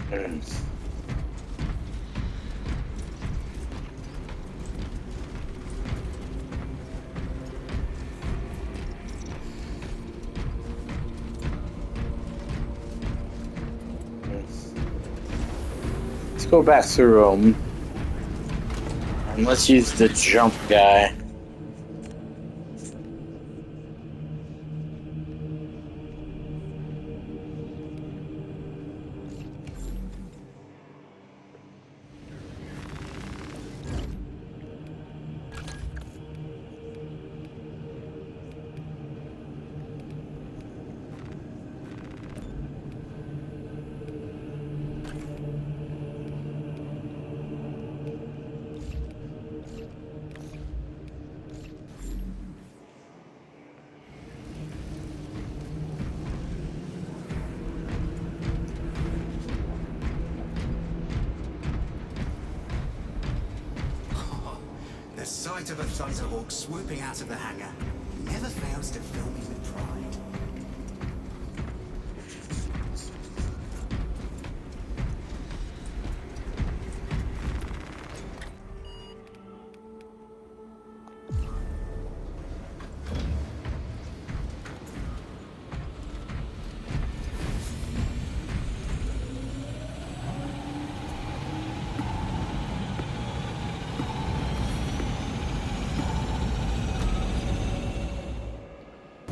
Let's go back through them. And let's use the jump guy. The sight of a Thunderhawk swooping out of the hangar never fails to fill me with pride.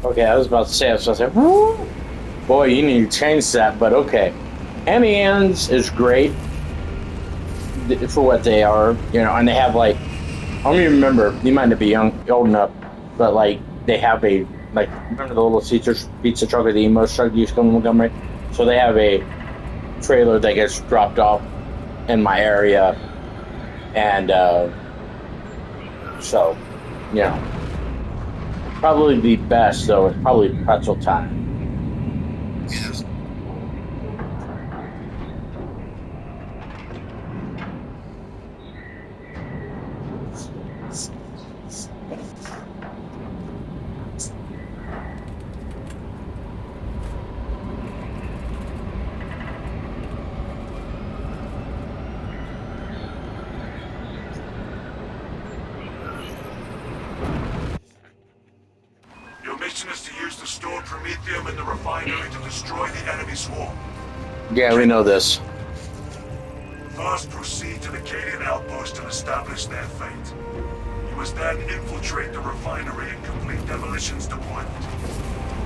Okay, I was about to say, woo! Boy, you need to change that, but okay. Hemi-Ans is great for what they are, you know, and they have like, I don't even remember, you might not be old enough, but like, they have a, like, remember the little pizza truck or the emo truck you used to come in Montgomery? So they have a trailer that gets dropped off in my area, and so, you know, probably the best, though, is probably pretzel time. Yes. Your mission is to use the stored promethium in the refinery to destroy the enemy swarm. Yeah, we know this. First, proceed to the Cadian outpost and establish their fate. You must then infiltrate the refinery and complete demolition's deployment.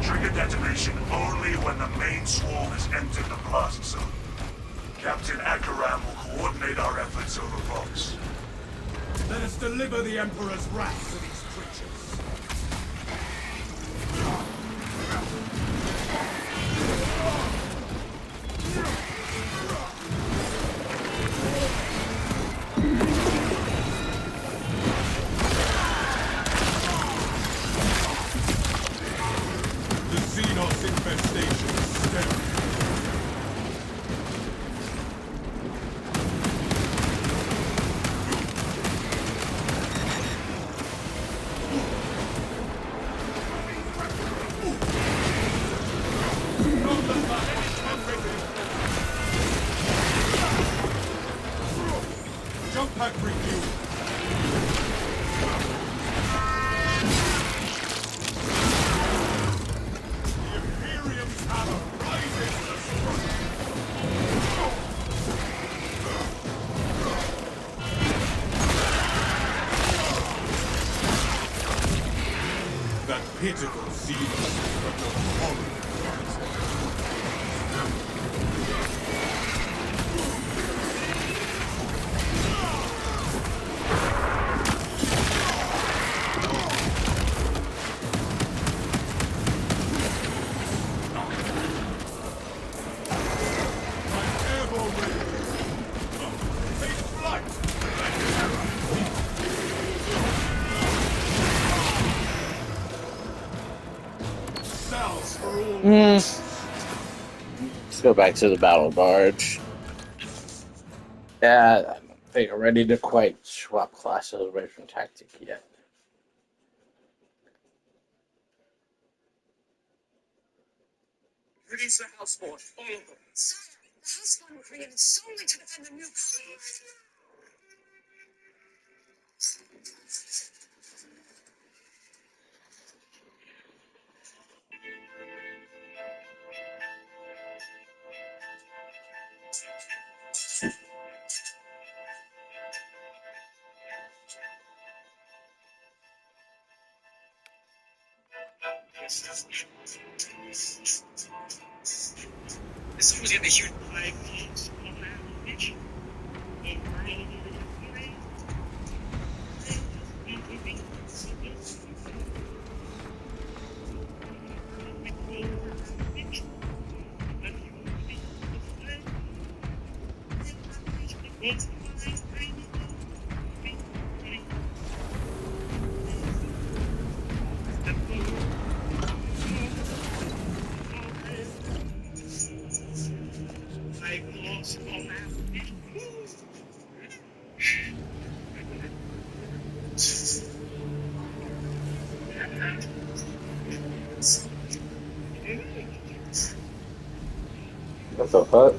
Trigger detonation only when the main swarm has entered the blast zone. Captain Akaram will coordinate our efforts over Vox. Let us deliver the Emperor's wrath to these creatures. The Xenos infestation is sterile. Jump pack review. The Imperium's hammer rises to the strike. That pitiful Xenos is but a horrid Let's go back to the battle barge. Yeah, I don't think I'm ready to quite swap classes away from tactic yet. Release the house force, all of them. The house fund were created solely to defend the new colony. This one was getting a huge pie close on that bitch. What the fuck?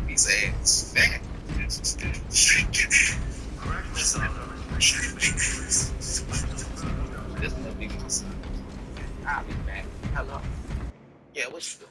He's a back. This will be my son. I'll be back. Hello. Yeah, what you doing?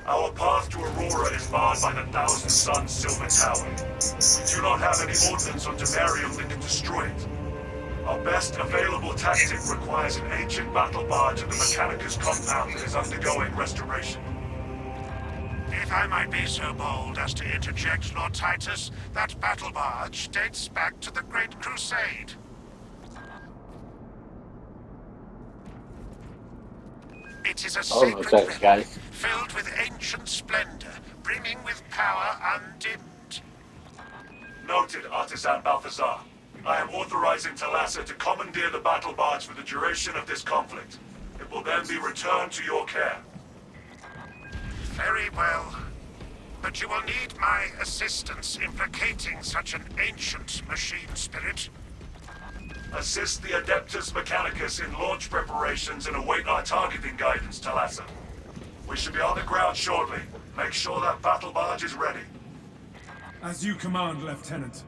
Our path to Aurora is barred by the Thousand Suns Silver Tower. We do not have any ordnance on Temerium that can destroy it. Our best available tactic requires an ancient battle barge at the Mechanicus compound that is undergoing restoration. If I might be so bold as to interject, Lord Titus, that battle barge dates back to the Great Crusade. It is a Almost sacred there, relic, guys. filled with ancient splendor, brimming with power undimmed. Noted, Artisan Balthazar. I am authorizing Thalassa to commandeer the battle barge for the duration of this conflict. It will then be returned to your care. Very well. But you will need my assistance in placating such an ancient machine spirit. Assist the Adeptus Mechanicus in launch preparations and await our targeting guidance, Thalassa. We should be on the ground shortly. Make sure that battle barge is ready. As you command, Lieutenant.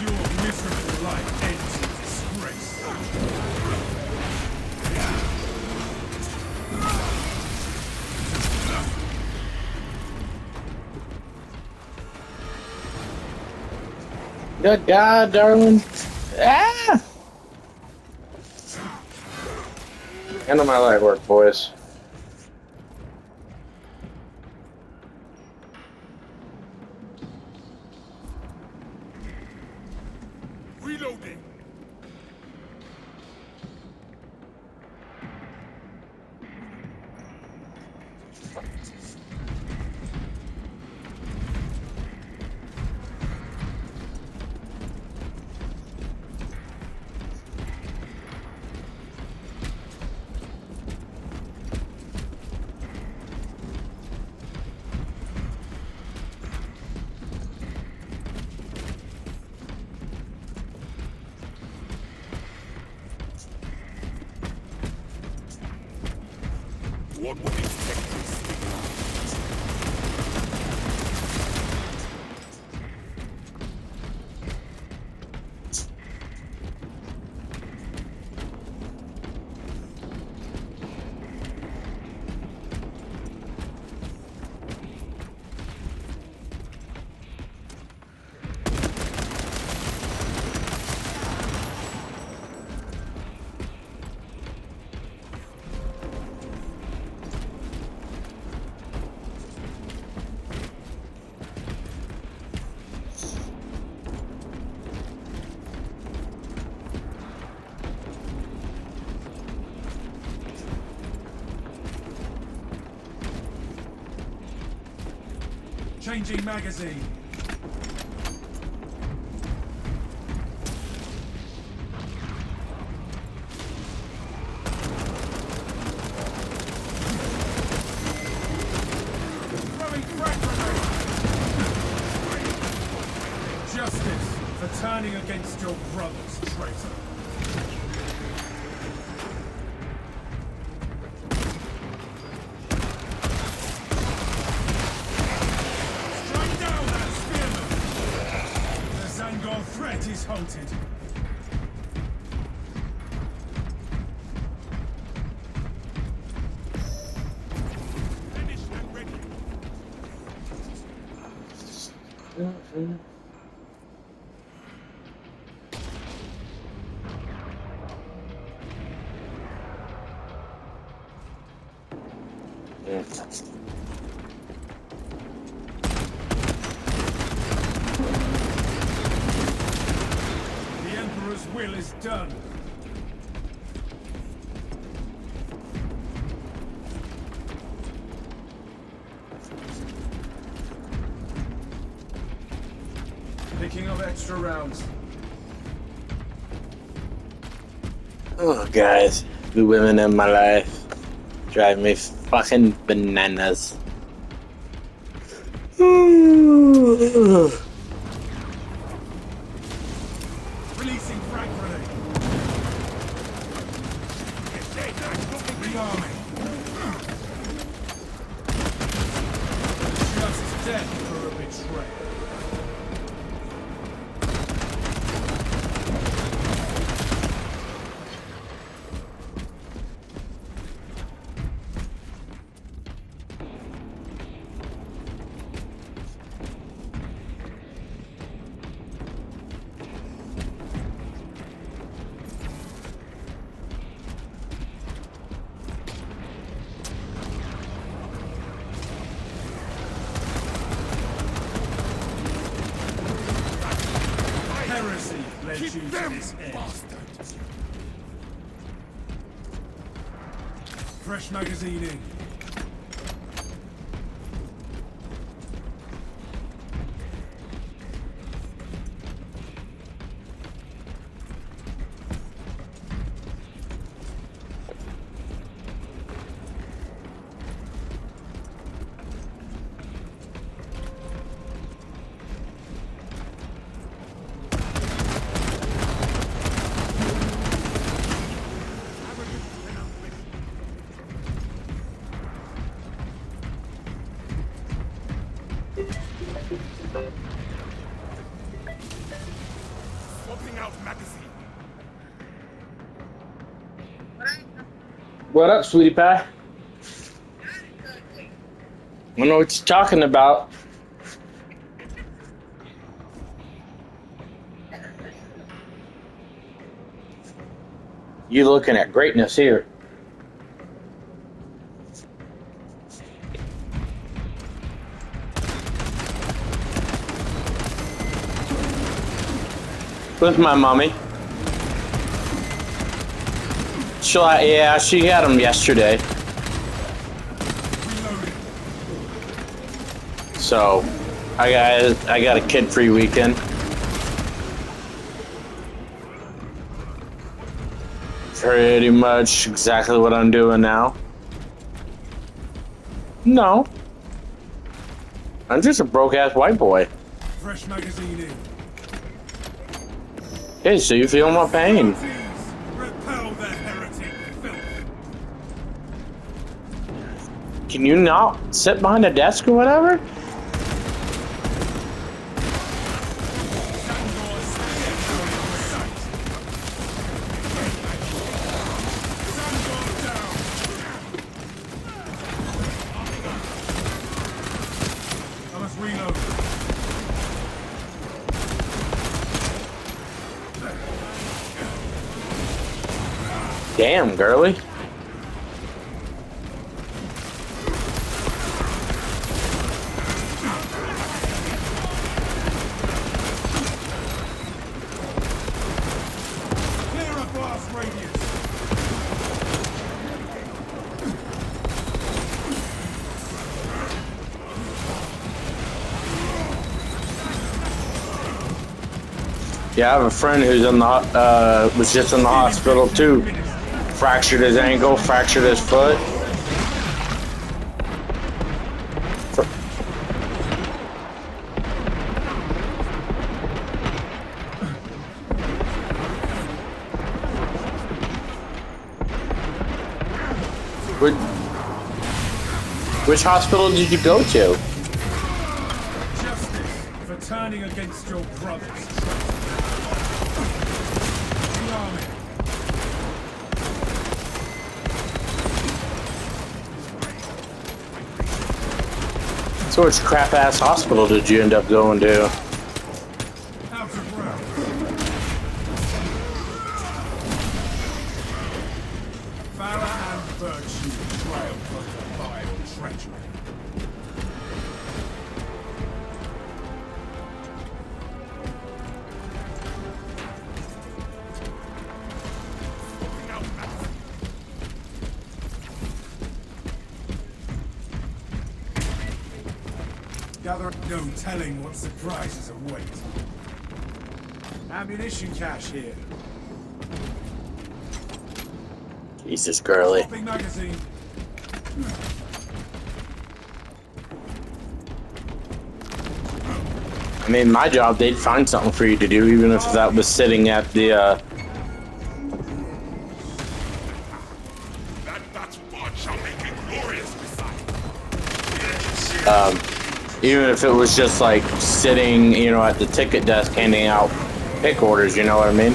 Your miserable life ends in disgrace. Good God, darling. Ah! End of my light work, boys. What would expect this? Changing magazine. Throwing frag grenade. Justice for turning against your brothers, traitor. Threat is halted. Finished and ready. Emperor's will is done. Picking up extra rounds. Oh, guys, the women in my life drive me fucking bananas. Releasing frag grenade. Rearming. Just death for a betrayal. Heresy led you to this end. Fresh magazine in. Swapping out magazine. What up, sweetie pie? I know what you're talking about. You looking at greatness here. With my mommy. Yeah, she had them yesterday. So, I got a kid-free weekend. Pretty much exactly what I'm doing now. No. I'm just a broke-ass white boy. Fresh magazine in. Hey, so you feel my pain. Repel the heretic filth. Can you not sit behind a desk or whatever? I must reload. Damn, girly. Clear a blast radius. Yeah, I have a friend who's in the was just in the hospital too. Fractured his ankle, fractured his foot. Which hospital did you go to? Justice for turning against your brothers. The army. So which crap ass hospital did you end up going to? Out of route. Valor and virtue triumph over vile treachery. Gather no telling what surprises await. Ammunition cache here. Jesus, girly. Popping magazine. I mean, my job, they'd find something for you to do, even if that was sitting at the, That battle barge shall make a glorious missile. even if it was just like sitting, you know, at the ticket desk handing out pick orders, you know what I mean?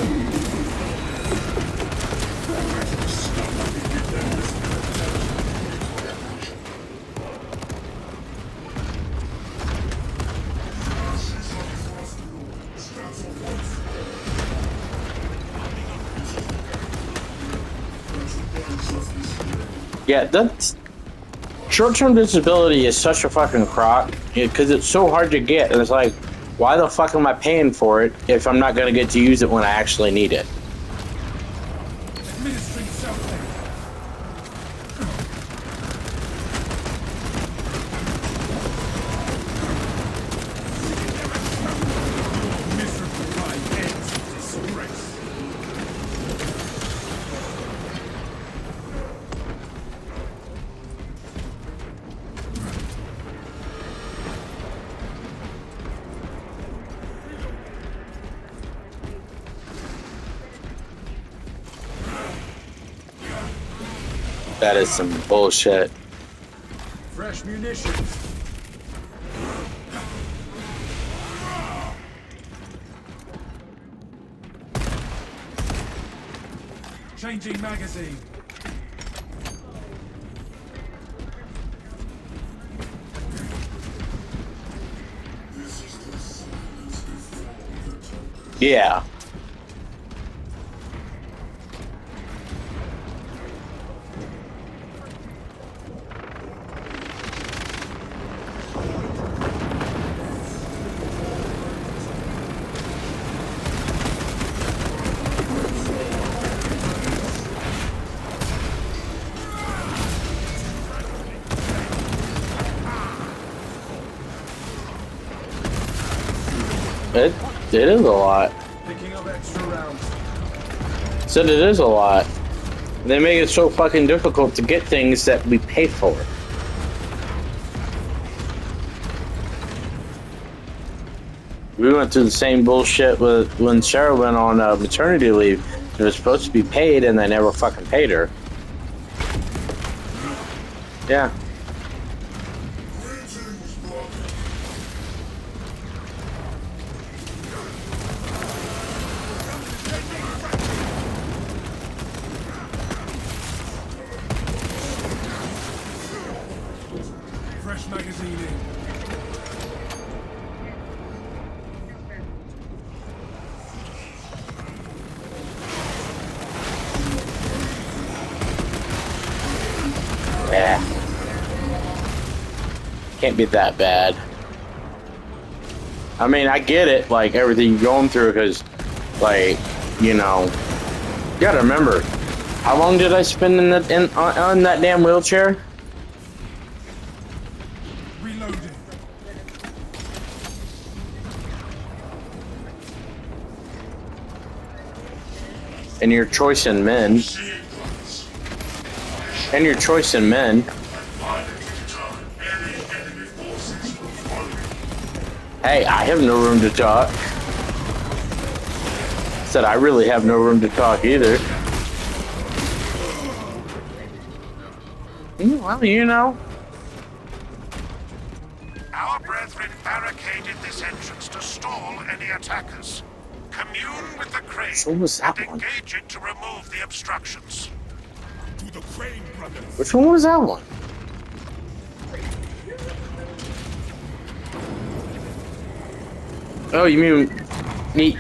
Yeah, that's short-term disability is such a fucking crock because it's so hard to get, and it's like, why the fuck am I paying for it if I'm not gonna get to use it when I actually need it? Administering something. Miserable life ends in disgrace. That is some bullshit. Fresh munitions. Changing magazine. Yeah. It is a lot. Picking up extra rounds. Said it is a lot. They make it so fucking difficult to get things that we pay for. We went through the same bullshit with when Sarah went on maternity leave. It was supposed to be paid, and they never fucking paid her. Yeah. Fresh magazine in. Yeah. Can't be that bad. I mean, I get it, like, everything you're going through, because, like, you know, you gotta remember, how long did I spend on that damn wheelchair? Reloading. And your choice in men. And your choice in men. Hey, I have no room to talk. Said I really have no room to talk either. Well, you know. Our brethren barricaded this entrance to stall any attackers. Commune with the crane Which one was that and one? engage it to remove the obstructions. To the Crane brothers. Which one was that one? Oh, you mean me?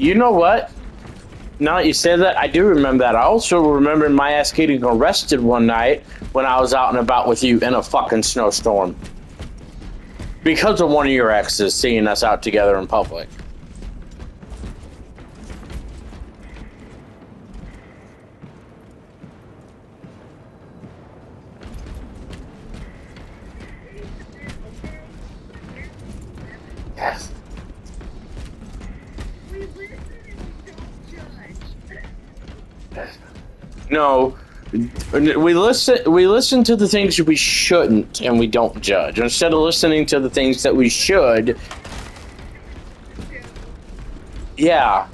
You know what? Now that you say that, I do remember that. I also remember my ass getting arrested one night when I was out and about with you in a fucking snowstorm. Because of one of your exes seeing us out together in public. Yes. No, we listen to the things we shouldn't, and we don't judge. Instead of listening to the things that we should, yeah.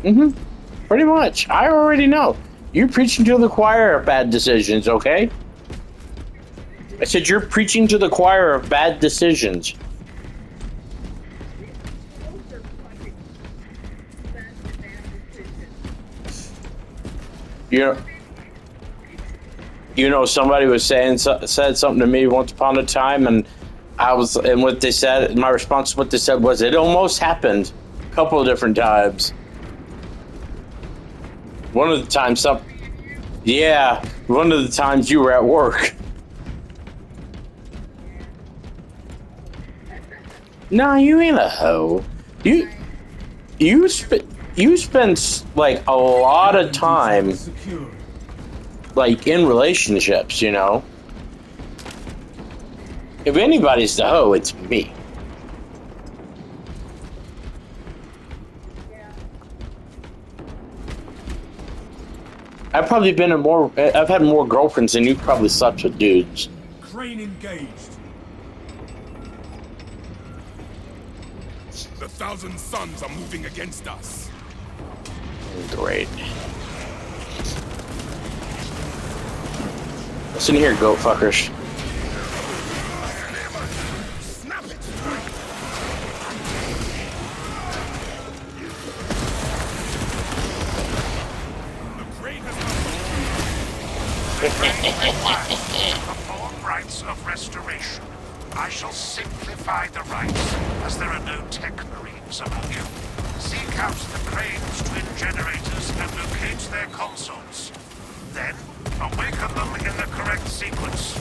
Pretty much. I already know. You're preaching to the choir of bad decisions, okay? I said you're preaching to the choir of bad decisions. You know, somebody was said something to me once upon a time, and what they said, my response to what they said was, it almost happened a couple of different times. One of the times, one of the times you were at work. Nah, you ain't a hoe. You spend like a lot of time like in relationships, you know. If anybody's the hoe, it's me. I've had more girlfriends than you've probably slept with dudes. Crane engaged. The Thousand Suns are moving against us. Great. Listen here, goat fuckers. Snap it! The crane has Perform rites of restoration. I shall simplify the rites, as there are no tech marines among you. Seek out the crane's twin generators and locate their consoles. Then, awaken them in the correct sequence.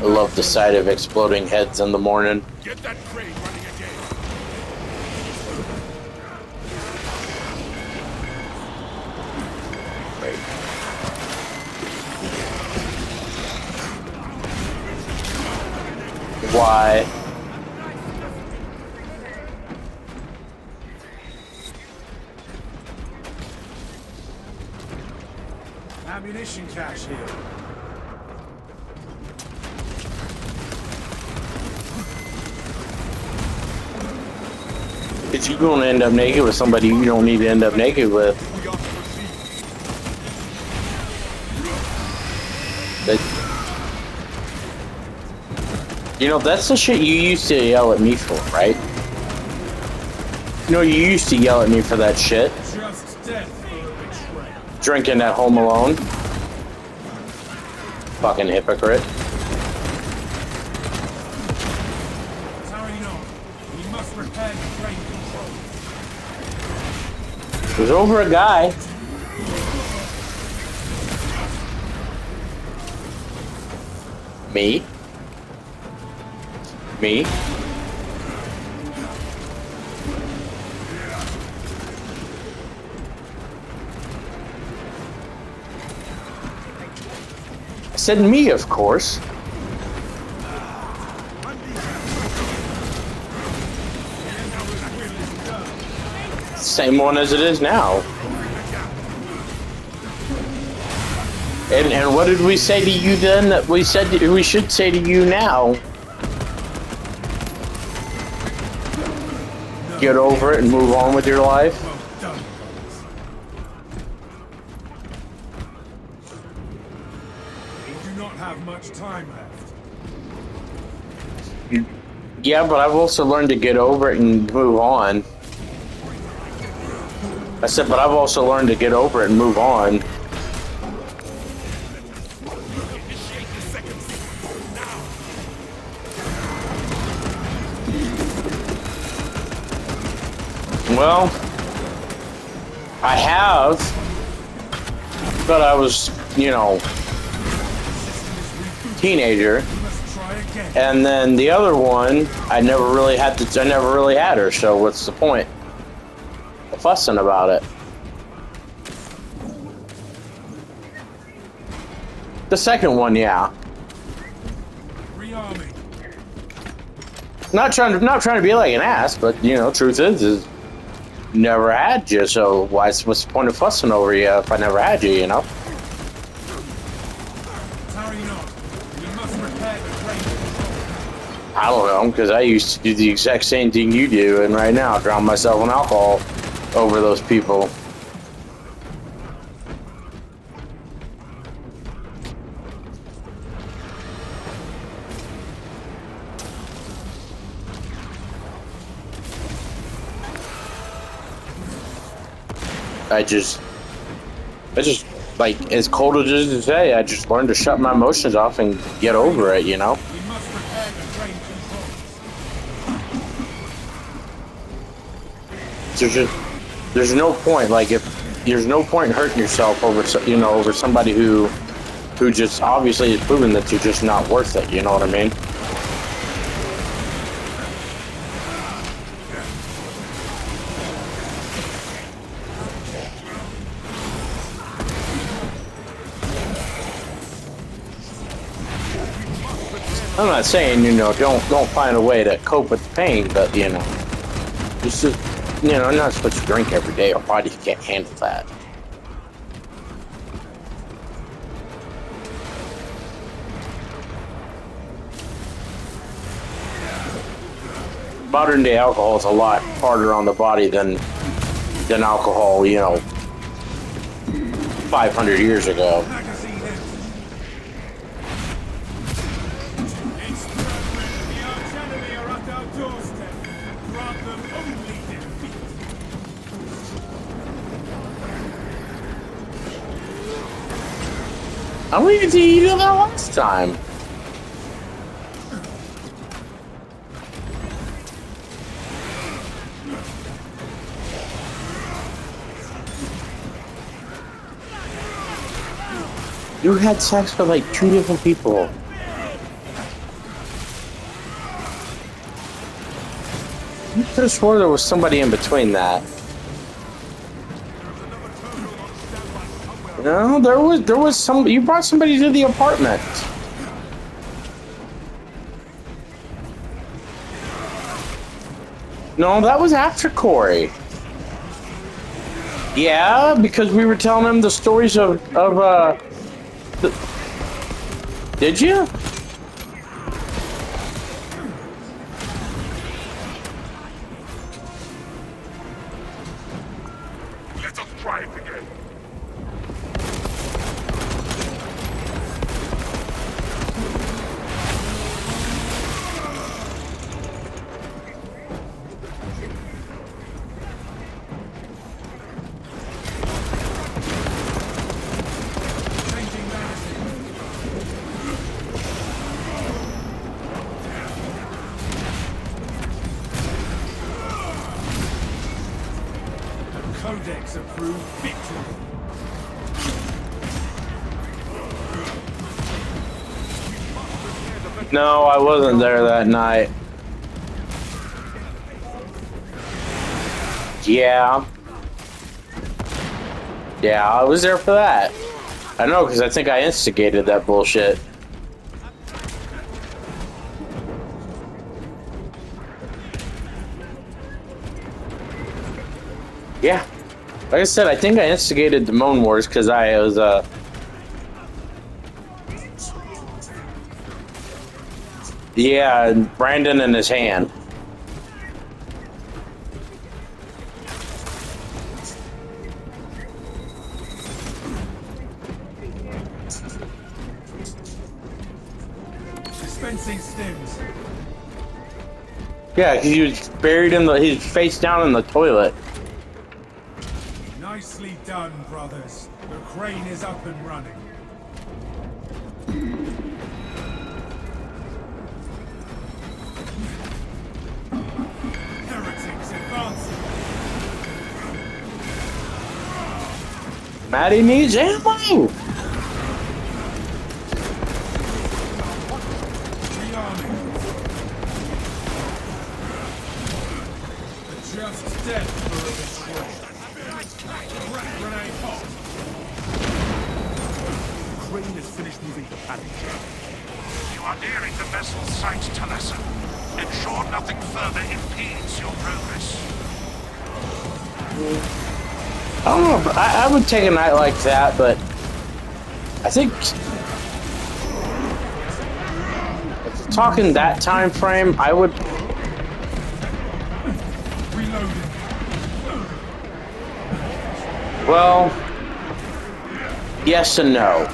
I love the sight of exploding heads in the morning. Get that crane running again. Why? Ammunition cache here. Because you're going to end up naked with somebody you don't need to end up naked with. That, you know, that's the shit you used to yell at me for, right? You know, you used to yell at me for that shit. Just death for a betrayal. Drinking at Home Alone. Fucking hypocrite. Carrying on. We must repair the train control. It was over a guy. Me? Me? I said me, of course. Same one as it is now. And what did we say to you then that we said we should say to you now? Get over it and move on with your life? Well done. We do not have much time left. Yeah, but I've also learned to get over it and move on. I said, but I've also learned to get over it and move on. Well, I have, but I was, you know, teenager, Must try again. and then the other one, I never really had her. So what's the point of fussing about it? The second one, yeah. Rearming. Not trying to be like an ass, but you know, truth is never had you. So what's the point of fussing over you if I never had you? You know. Carrying on. We must repair the train control. I don't know, because I used to do the exact same thing you do, and right now drown myself in alcohol over those people. I just, like, as cold as it is to say, I just learned to shut my emotions off and get over it, you know? We must repair the train control. There's no point, like, there's no point in hurting yourself over, you know, over somebody who just obviously has proven that you're just not worth it, you know what I mean? I'm not saying, you know, don't find a way to cope with the pain, but, you know, just, you know, I'm not supposed to drink every day. Our body can't handle that. Modern day alcohol is a lot harder on the body than alcohol, you know, 500 years ago. Magazine empty. It's threatened. The arch enemy are at our doorstep. Grant them only defeat. I don't even think you did that last time. You had sex with like 2 different people. You could have swore there was somebody in between that. No, there was some. You brought somebody to the apartment. No, that was after Corey. Yeah, because we were telling him the stories of did you? No, I wasn't there that night. Yeah. Yeah, I was there for that. I know, because I think I instigated that bullshit. Yeah. Like I said, I think I instigated the Moan Wars because I was, yeah, and Brandon in his hand. Dispensing stims. Yeah, he was buried in the, he's face down in the toilet. Nicely done, brothers. The crane is up and running. Heretics advancing. Maddie needs ammo! Rearming. A just death for a betrayal. Rat grenade hot. The crane has finished moving to panic. You are nearing the vessel's site, Talassa. Ensure nothing further impedes your progress. I don't know, but I would take a night like that, but I think if you're talking that time frame, I would. Reloading. Well, yes and no.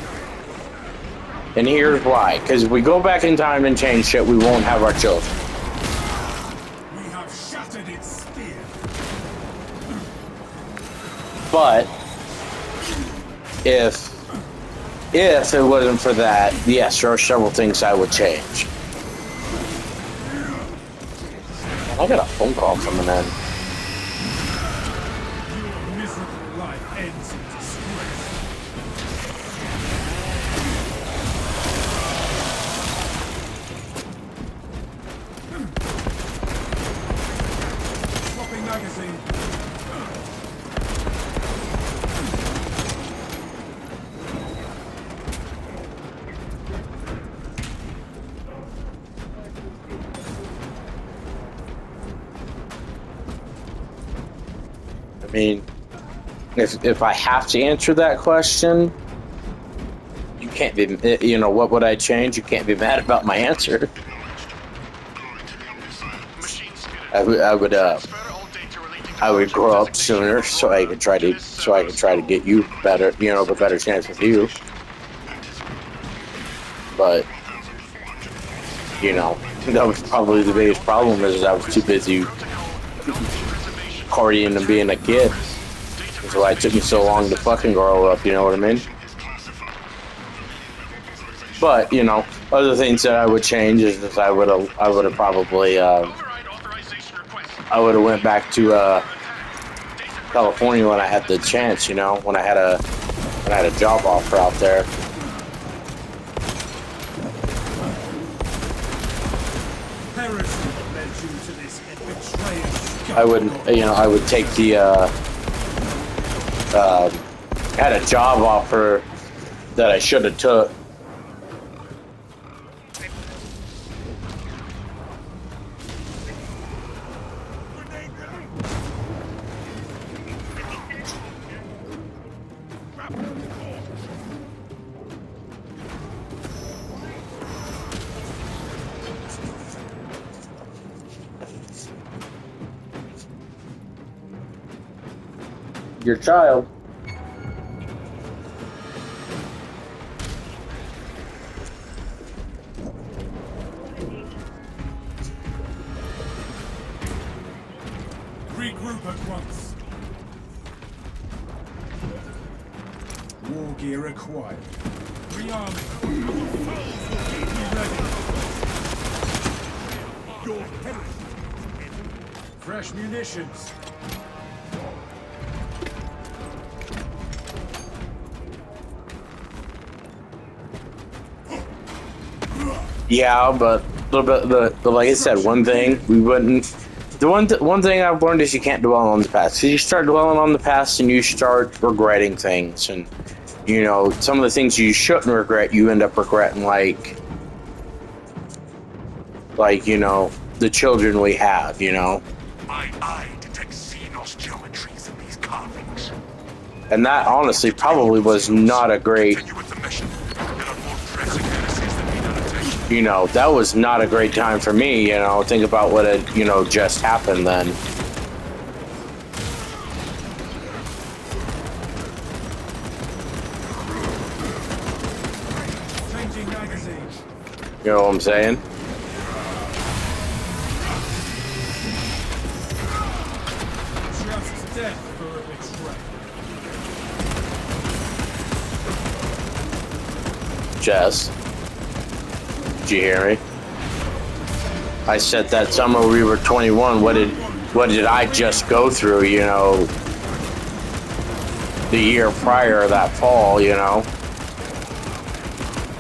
And here's why. Because if we go back in time and change shit, we won't have our children. We have shattered its spear. But if it wasn't for that, yes, there are several things I would change. I got a phone call coming in. Your miserable life ends in disgrace. Swapping magazine. I mean, if I have to answer that question, you can't be, you know, what would I change? You can't be mad about my answer. I would grow up sooner so I could try to get you better, you know, a better chance with you. But you know, that was probably the biggest problem is I was too busy partying and being a kid. That's why it took me so long to fucking grow up, you know what I mean? But, you know, other things that I would change is that I would have probably, I would have went back to, California when I had the chance, you know, when I had a job offer out there. Heresy led you to this betrayal. I would take the, had a job offer that I should have took. Your child. Regroup at once. War gear acquired. Rearming. Be ready. Your heresy. Fresh munitions. Yeah, but the like I said, one thing we wouldn't. One thing I've learned is you can't dwell on the past. 'Cause you start dwelling on the past, and you start regretting things, and you know some of the things you shouldn't regret, you end up regretting, like you know the children we have. You know, My eye detects Xenos geometries in these carvings. and that honestly probably was not a great. Continue with the mission. There are more pressing menaces that need our attention. You know, that was not a great time for me. You know, think about what had just happened then. Changing magazine. You know what I'm saying? Just death for a betrayal. Jess, did you hear me? I said that summer we were 21. What did I just go through? You know, the year prior, that fall. You know,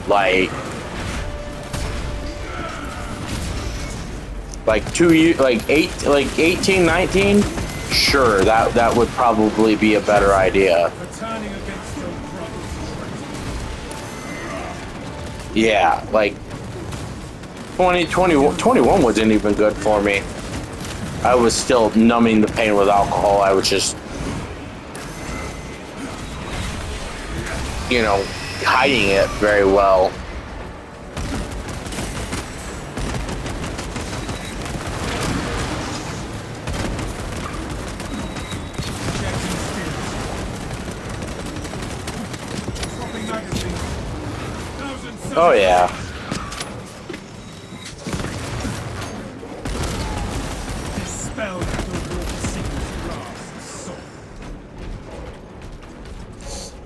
like 2 years, like 18, 19. Sure, that would probably be a better idea. Turning against your brothers. Yeah, like 21 wasn't even good for me. I was still numbing the pain with alcohol. I was just, hiding it very well. Oh yeah. Dispelled the secret grasp.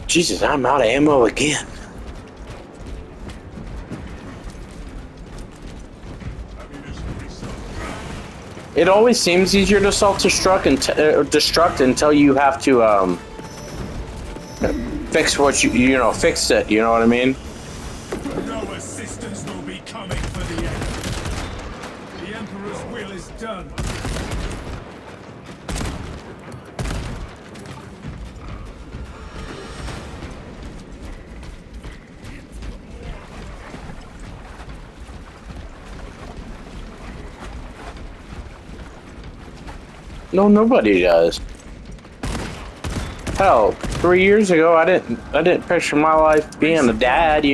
Jesus, I'm out of ammo again. It always seems easier to self-destruct until you have to fix what fix it. You know what I mean? No assistance will be coming for the enemy. The Emperor's will is done. No, nobody does. Hell, 3 years ago, I didn't picture my life being a dad.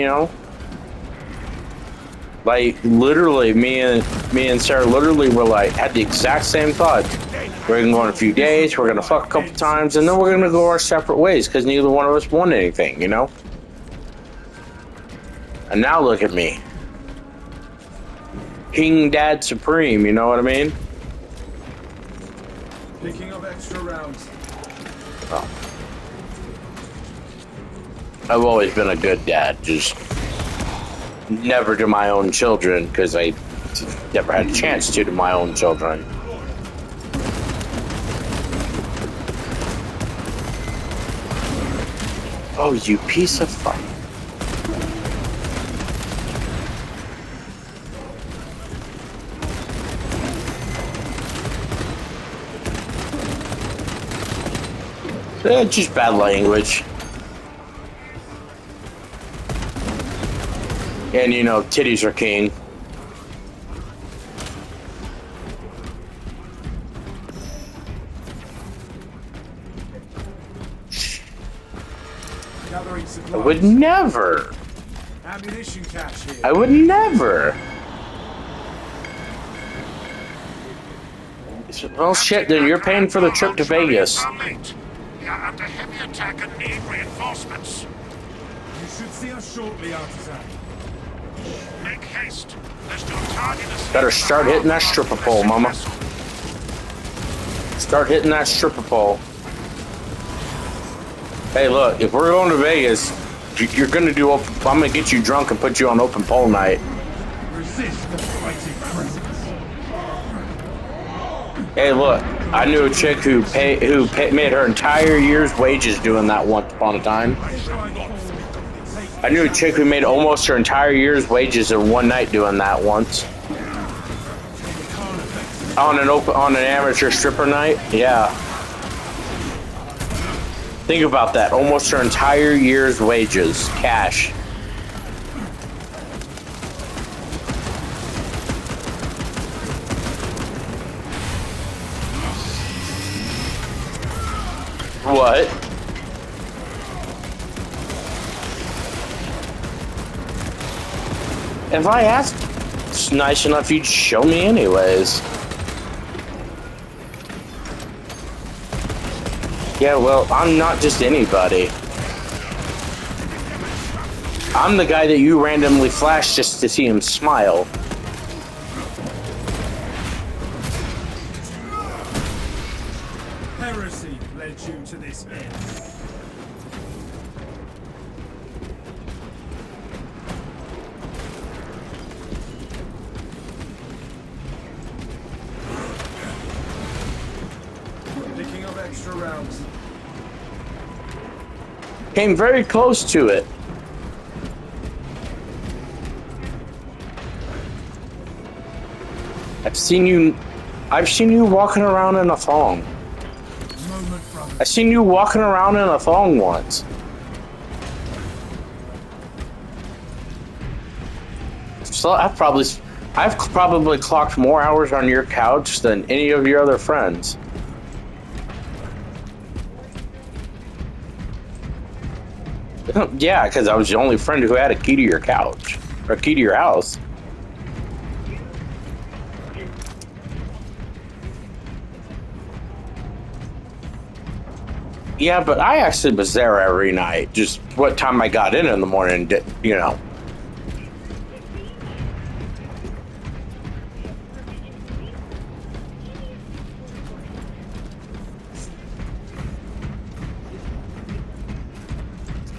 Like literally, me and Sarah literally were had the exact same thought. We're gonna go on a few days. We're gonna fuck a couple times, and then we're gonna go our separate ways because neither one of us want anything. And now look at me, King Dad Supreme. You know what I mean? Picking up extra rounds. Oh. I've always been a good dad, just never to my own children because I never had a chance to my own children. Oh, you piece of fuck. Just bad language. And titties are king. Gathering supplies. I would never. Ammunition cache here. I would never. Well, shit, then you're paying for the trip to Vegas. We are under heavy attack and need reinforcements. You should see us shortly, Artisan. Make haste. There's no target. Better start hitting that stripper pole, mama. Start hitting that stripper pole. Hey, look, if we're going to Vegas, you're gonna do open. I'm gonna get you drunk and put you on open pole night. Resist the fighting presence. Hey, look, I knew a chick who made her entire year's wages doing that once upon a time. I knew a chick who made almost her entire year's wages in one night doing that once. On an amateur stripper night? Yeah. Think about that. Almost her entire year's wages. Cash. What? If I asked, it's nice enough you'd show me anyways. Yeah, well, I'm not just anybody. I'm the guy that you randomly flash just to see him smile. Heresy led you to this end. Picking up extra rounds. Came very close to it. I've seen you walking around in a thong. I've seen you walking around in a thong once. So I've probably clocked more hours on your couch than any of your other friends. Yeah, because I was the only friend who had a key to your couch or a key to your house. Yeah, but I actually was there every night. Just what time I got in the morning, you know.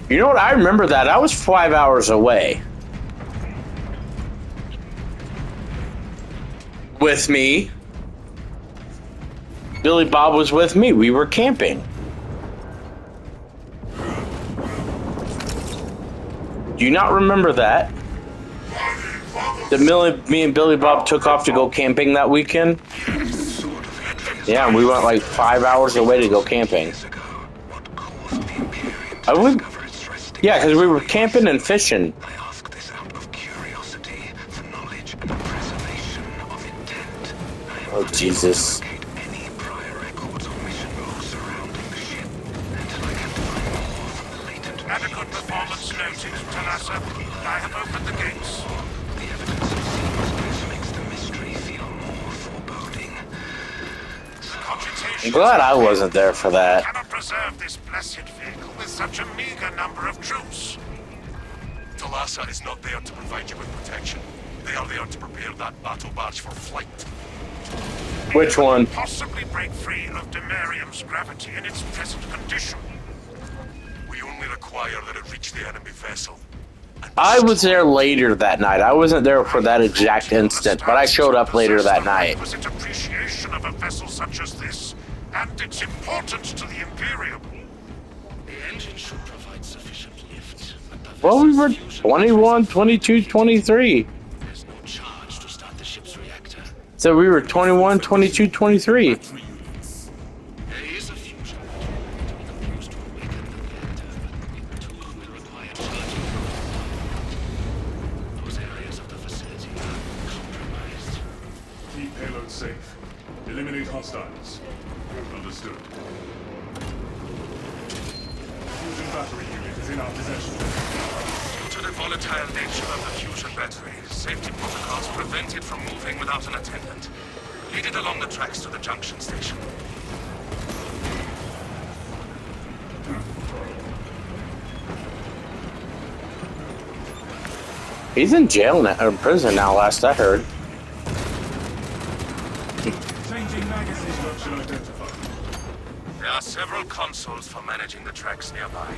You know what? I remember that. I was 5 hours away. With me. Billy Bob was with me. We were camping. Do you not remember that? Me and Billy Bob took off to go camping that weekend? Yeah, we went like 5 hours away to go camping. Yeah, because we were camping and fishing. I ask this out of curiosity for knowledge and preservation of intent. Oh, Jesus. Any prior records or mission logs surrounding the ship until I can find more from the latent Adequate performance noted, Talassa. I have opened the gates. The evidence of sequence makes the mystery feel more foreboding. I'm glad I wasn't there for that. Cannot preserve this blessed vehicle with such a meager number of troops. Talassa is not there to provide you with protection. They are there to prepare that battle barge for flight. Which one? Possibly break free of Demarium's gravity in its present condition. We only require that it reach the enemy vessel. I was there later that night. I wasn't there for that exact instant, but I showed up later that night. Requisite appreciation of a vessel such as this, and its importance to the Imperium. The engine should provide sufficient lift. Well, we were 21, 22, 23. There's no charge to start the ship's reactor. So we were 21, 22, 23. There is a fusion battery that can be used to awaken the reactor, but the tool will require charging. Those areas of the facility are compromised. Keep payload safe. Eliminate hostiles. Understood. Fusion battery unit is in our possession. Due to the volatile nature of the fusion battery, safety protocols prevent it from moving without an attendant. Lead it along the tracks to the junction station. He's in jail now, or prison now, last I heard. Changing magazine. Structure identified. There are several consoles for managing the tracks nearby.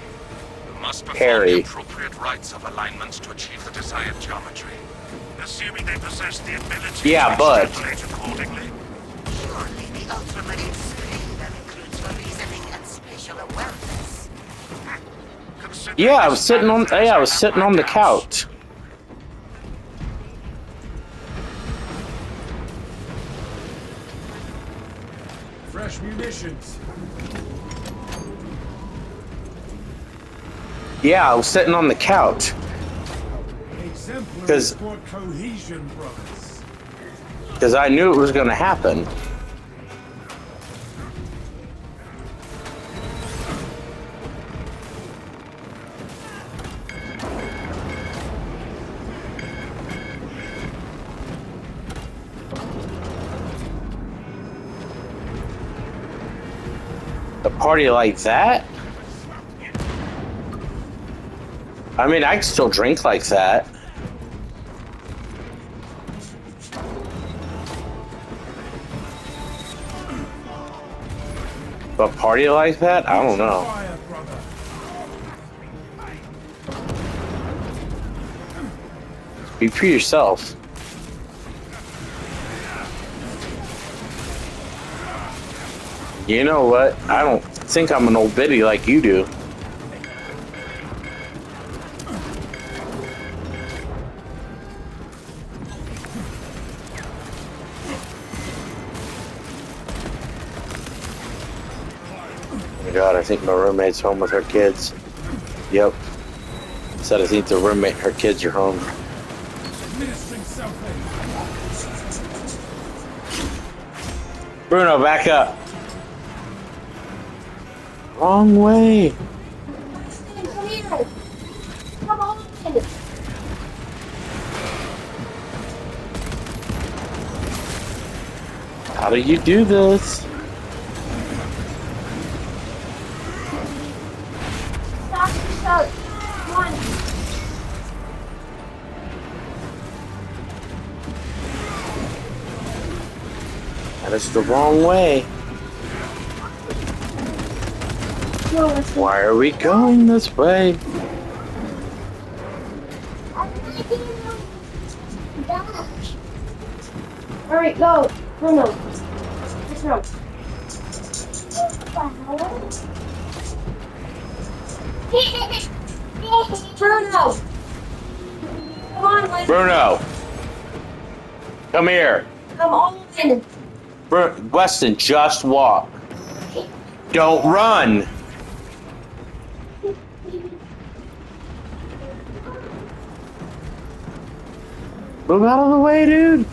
You must perform Harry. the appropriate rites of alignment to achieve the desired geometry. Assuming they possess the ability Yeah, to but- extrapolate accordingly. Surely the ultimate instinct that includes reasoning and spatial awareness. consider Yeah, I was this sitting on. manifest Yeah, I was as a sitting on the lighthouse. couch. Fresh munitions. Yeah, I was sitting on the couch Exemplary 'Cause- squad cohesion, brothers. because I knew it was going to happen. A party like that? I mean, I can still drink like that. But party like that? I don't know. Fire, brother. Speak for yourself. You know what? I don't think I'm an old biddy like you do. Oh my god, I think my roommate's home with her kids. Yep. Said I think the roommate and her kids are home. Administering something. Bruno, back up. Wrong way. Come here. Come on. How do you do this? Stop yourself. Come on. That is the wrong way. No, it's Why are we going this way? Alright, go. Bruno. Let's go. Bruno! Come on, let's Bruno, come here. come on. Weston, just walk. Don't run. Move out of the way, dude.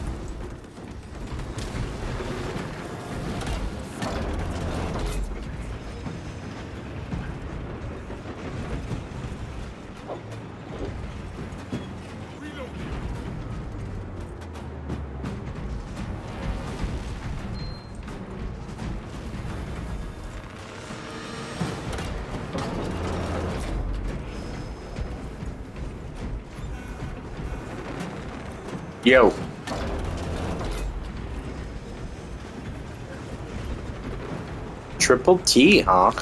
Yo. Triple T, huh?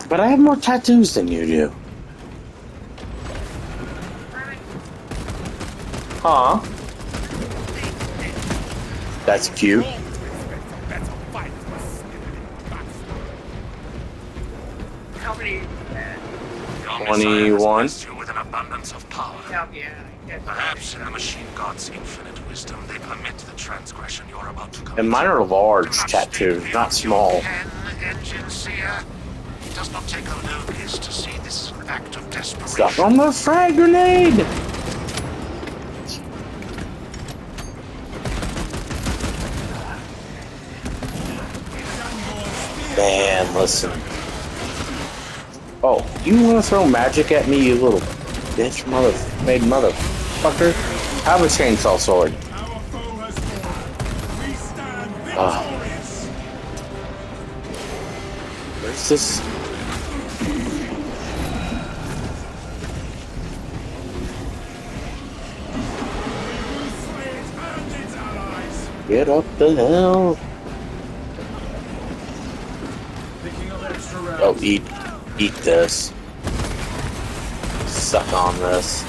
But I have more tattoos than you do. Huh? That's cute. How many? Your 21. Messiah has blessed you with an abundance of power. Yeah. Perhaps in the machine god's infinite wisdom, they permit the transgression you're about to commit. And mine are large tattoos, not small. Pen, engine seer. It does not take a locust to see this act of desperation. Stuck on the frag grenade! Man, listen. Oh, you want to throw magic at me, you little bitch, made motherfucker? Have a chainsaw sword. Our foe has fallen. We stand victorious. Where's this? Slay it and its allies. Get up the hill. Picking up extra rounds. Oh, eat this. Suck on this.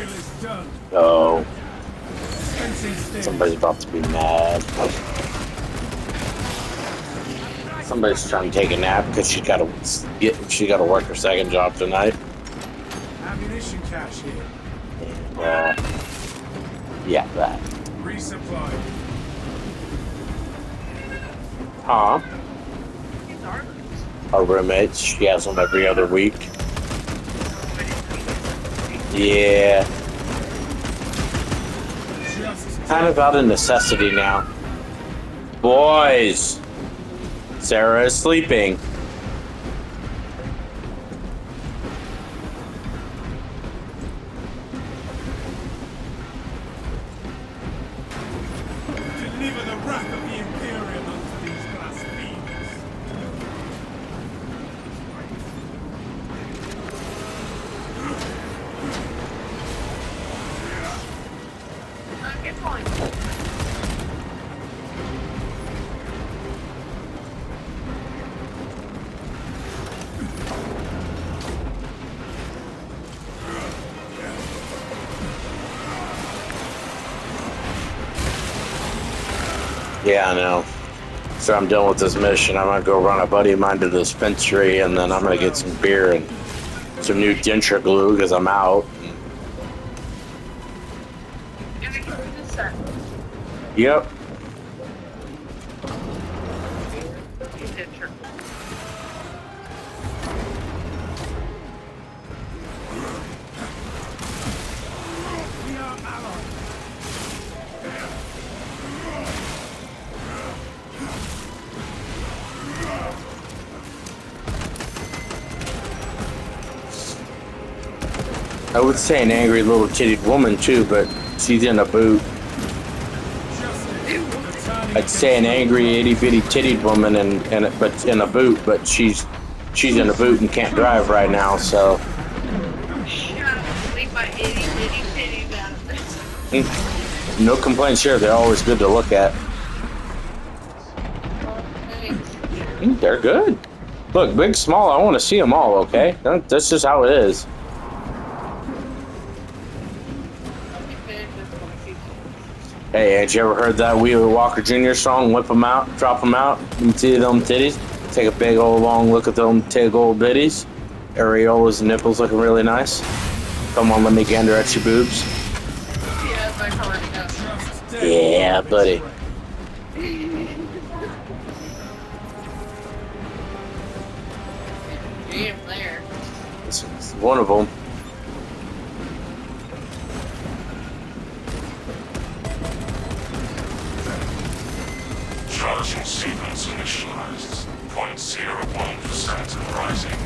sale is done. Oh, Fencing stage. somebody's about to be mad. Somebody's trying to take a nap because she got to work her second job tonight. Ammunition cache here. Yeah, that. Resupply. Huh? Our roommates, she has them every other week. Yeah. Just Kind of out of necessity now. Boys! Sarah is sleeping. deliver the wrath of the Imperium unto these blasphemers. Get going. Yeah, I know. So I'm done with this mission. I'm gonna go run a buddy of mine to the dispensary, and then I'm gonna get some beer and some new denture glue because I'm out. Yep. We are allies. I would say an angry little tittied woman too, but she's in a boot. I'd say an angry itty bitty tittied woman but in a boot, but she's in a boot and can't drive right now, so Leave my itty bitty titties out of this. no complaints here. They're always good to look at. They're good. Look, big, small, I want to see them all, okay? That's just how it is. Hey, ain't you ever heard that Wheeler Walker Jr. song, Whip 'em Out, Drop 'em Out, and see them titties? Take a big old long look at them tig old bitties. Areolas and nipples looking really nice. Come on, let me gander at your boobs. Yeah, my color goes. Yeah, buddy. Damn there. It's one of them. Charging sequence initialized. 0.01% and rising.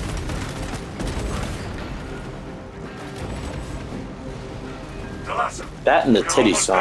That and the titty song.